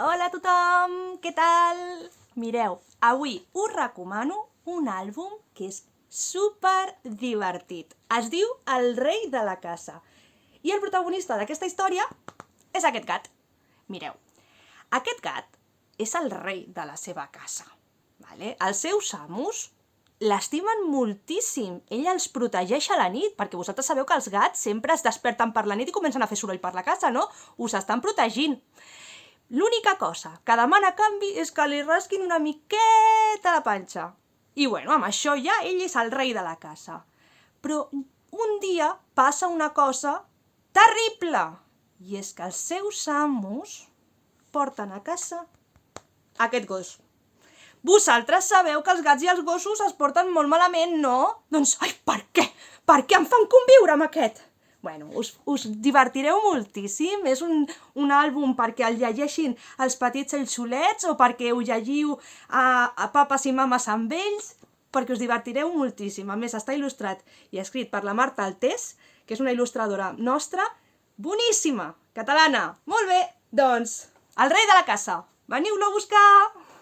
Hola a tothom, què tal? Mireu, avui us recomano un àlbum que és super divertit. Es diu El rei de la casa. I el protagonista d'aquesta història és aquest gat. Mireu, aquest gat és el rei de la seva casa. Vale? Els seus amos l'estimen moltíssim. Ell els protegeix a la nit, perquè vosaltres sabeu que els gats sempre es desperten per la nit i comencen a fer soroll per la casa, no? Us estan protegint. L'única cosa que demana a canvi és que li rasquin una miqueta la panxa. I bueno, amb això ja ell és el rei de la casa. Però un dia passa una cosa terrible, i és que els seus amos porten a casa aquest gos. Vosaltres sabeu que els gats i els gossos es porten molt malament, no? Doncs, ai, per què? Per què em fan conviure amb aquest? Bueno, us divertireu moltíssim. És un àlbum perquè el llegeixin els petits ells solets o perquè ho llegiu a papes i mames amb ells, perquè us divertireu moltíssim. A més, està il·lustrat i escrit per la Marta Altés, que és una il·lustradora nostra, boníssima, catalana. Molt bé, doncs, el rei de la casa. Veniu-lo a buscar!